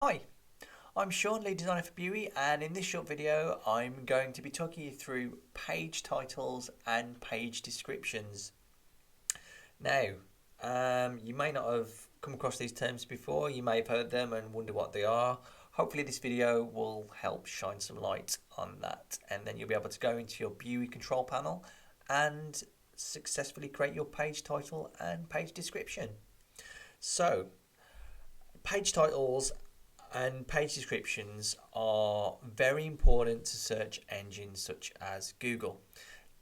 Hi, I'm Sean, lead designer for beuie, and in this short video I'm going to be talking you through page titles and page descriptions. Now, you may not have come across these terms before, you may have heard them and wonder what they are. Hopefully this video will help shine some light on that, and then you'll be able to go into your beuie control panel and successfully create your page title and page description. So, page titles and page descriptions are very important to search engines such as Google.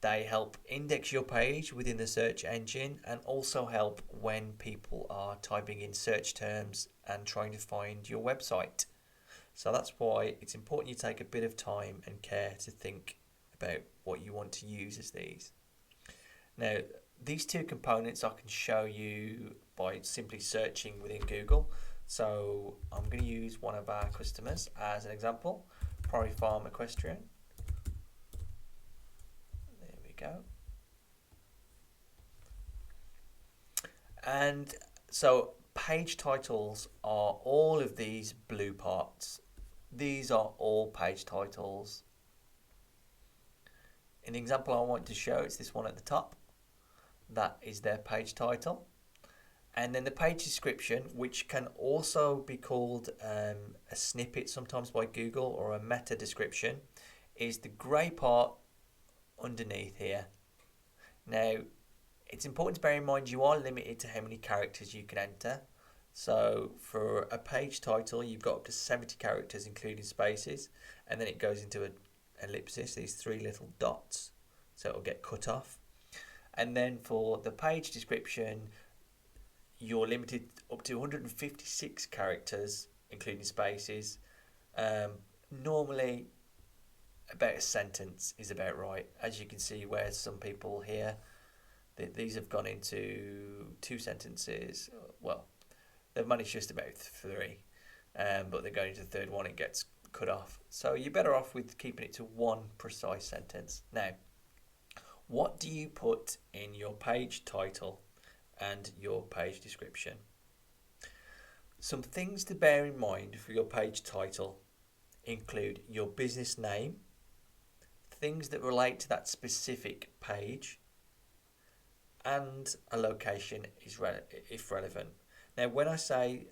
They help index your page within the search engine and also help when people are typing in search terms and trying to find your website. So that's why it's important you take a bit of time and care to think about what you want to use as these. Now, these two components I can show you by simply searching within Google. So I'm going to use one of our customers as an example, Prairie Farm Equestrian. There we go. And so page titles are all of these blue parts. These are all page titles. In the example I want to show, it's this one at the top. That is their page title. And then the page description, which can also be called a snippet sometimes by Google or a meta description, is the grey part underneath here. Now, it's important to bear in mind you are limited to how many characters you can enter. So for a page title, you've got up to 70 characters including spaces, and then it goes into an ellipsis, these three little dots, so it'll get cut off. And then for the page description, you're limited up to 156 characters, including spaces. Normally, about a sentence is about right. As you can see, where some people here, these have gone into 2 sentences. Well, they've managed just about 3, but they're going into the third one, it gets cut off. So you're better off with keeping it to one precise sentence. Now, what do you put in your page title and your page description? Some things to bear in mind for your page title include your business name, things that relate to that specific page, and a location if relevant. Now, when I say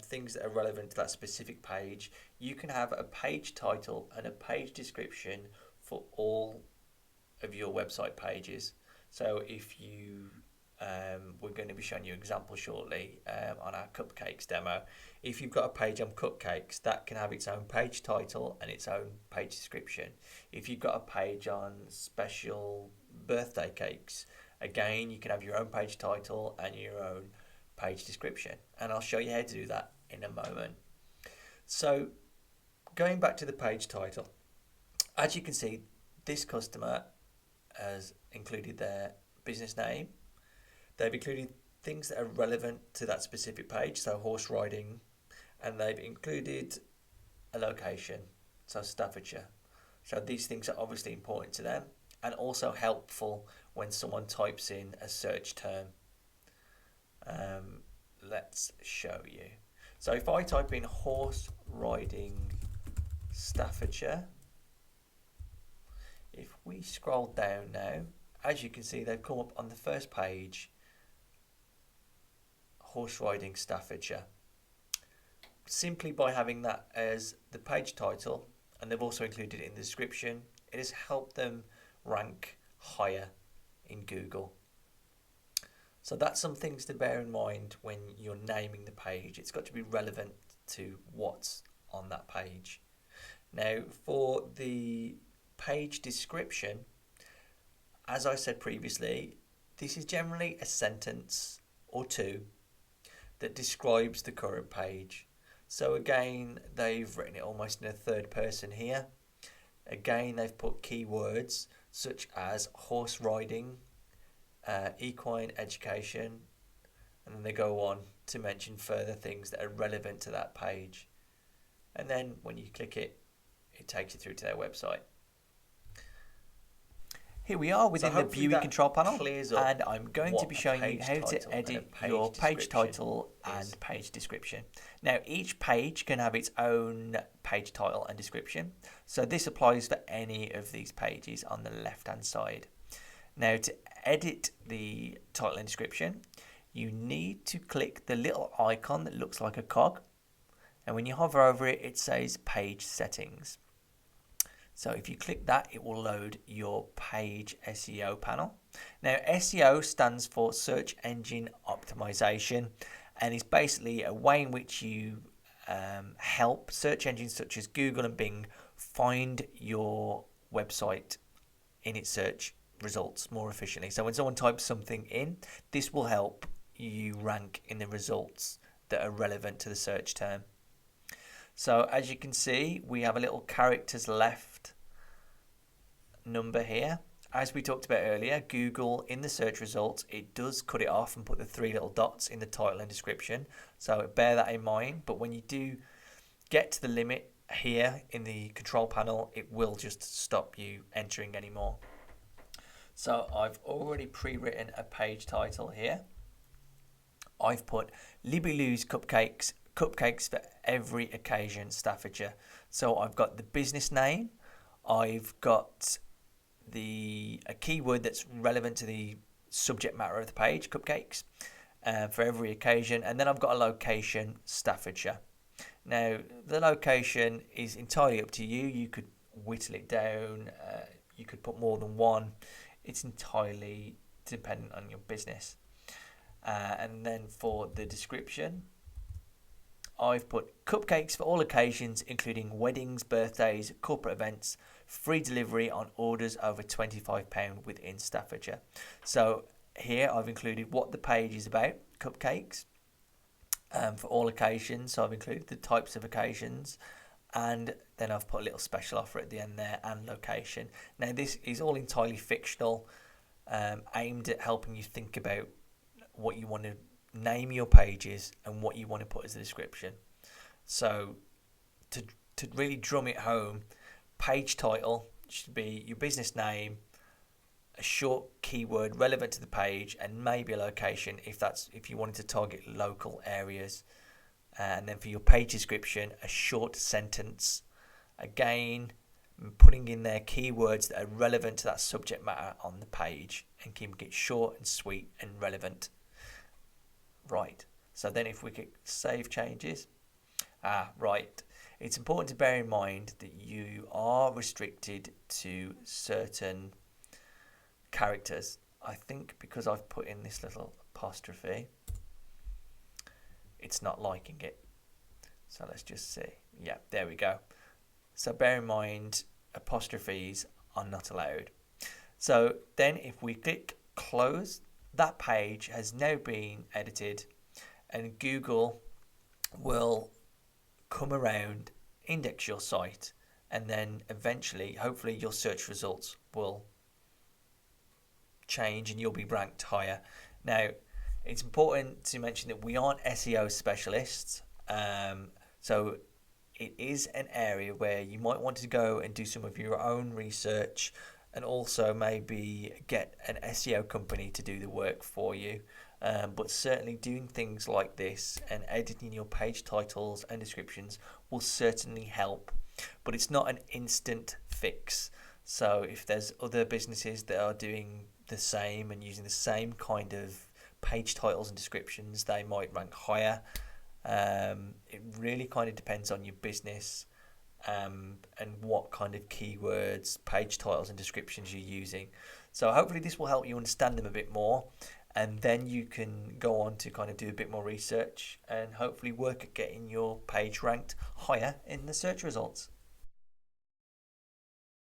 things that are relevant to that specific page, you can have a page title and a page description for all of your website pages. So if you we're going to be showing you an example shortly on our cupcakes demo. If you've got a page on cupcakes, that can have its own page title and its own page description. If you've got a page on special birthday cakes, again, you can have your own page title and your own page description. And I'll show you how to do that in a moment. So going back to the page title, as you can see, this customer has included their business name. They've included things that are relevant to that specific page, so horse riding, and they've included a location, so Staffordshire. So these things are obviously important to them and also helpful when someone types in a search term. Let's show you. So if I type in horse riding Staffordshire, if we scroll down now, as you can see, they've come up on the first page, horse riding Staffordshire. Simply by having that as the page title, and they've also included it in the description, it has helped them rank higher in Google. So that's some things to bear in mind when you're naming the page. It's got to be relevant to what's on that page. Now, for the page description, as I said previously, this is generally a sentence or two that describes the current page. So again, they've written it almost in a third person here. Again, they've put keywords such as horse riding, equine education, and then they go on to mention further things that are relevant to that page. And then when you click it, it takes you through to their website. Here we are within the hopefully beuie that control panel, clears up and I'm going to what be a showing you page how to title and a edit page your page description title is. and page description. Now, each page can have its own page title and description, so this applies for any of these pages on the left-hand side. Now, to edit the title and description, you need to click the little icon that looks like a cog, and when you hover over it, it says Page Settings. So if you click that, it will load your page SEO panel. Now, SEO stands for Search Engine Optimization, and is basically a way in which you help search engines such as Google and Bing find your website in its search results more efficiently. So when someone types something in, this will help you rank in the results that are relevant to the search term. So as you can see, we have a little characters left number here. As we talked about earlier, Google in the search results, it does cut it off and put the 3 little dots in the title and description. So bear that in mind. But when you do get to the limit here in the control panel, it will just stop you entering anymore. So I've already pre-written a page title here. I've put Libby Lou's Cupcakes, cupcakes for every occasion, Staffordshire. So I've got the business name, I've got a keyword that's relevant to the subject matter of the page, cupcakes, for every occasion, and then I've got a location, Staffordshire. Now, the location is entirely up to you. You could whittle it down, you could put more than one. It's entirely dependent on your business. And then for the description, I've put cupcakes for all occasions, including weddings, birthdays, corporate events, free delivery on orders over £25 within Staffordshire. So here I've included what the page is about, cupcakes, for all occasions. So I've included the types of occasions, and then I've put a little special offer at the end there, and location. Now this is all entirely fictional, aimed at helping you think about what you want to name your pages and what you want to put as a description. So to really drum it home, page title should be your business name, a short keyword relevant to the page, and maybe a location if you wanted to target local areas. And then for your page description, a short sentence, again putting in there keywords that are relevant to that subject matter on the page, and keeping it short and sweet and relevant. Right, so then if we could save changes, right, it's important to bear in mind that you are restricted to certain characters. I think because I've put in this little apostrophe, it's not liking it. So let's just see. Yeah, there we go. So bear in mind, apostrophes are not allowed. So then if we click close, that page has now been edited, and Google will come around, index your site, and then eventually, hopefully, your search results will change and you'll be ranked higher. Now, it's important to mention that we aren't SEO specialists, so it is an area where you might want to go and do some of your own research, and also maybe get an SEO company to do the work for you. But certainly doing things like this and editing your page titles and descriptions will certainly help. But it's not an instant fix. So if there's other businesses that are doing the same and using the same kind of page titles and descriptions, they might rank higher. It really kind of depends on your business, and what kind of keywords, page titles and descriptions you're using. So hopefully this will help you understand them a bit more, and then you can go on to kind of do a bit more research and hopefully work at getting your page ranked higher in the search results.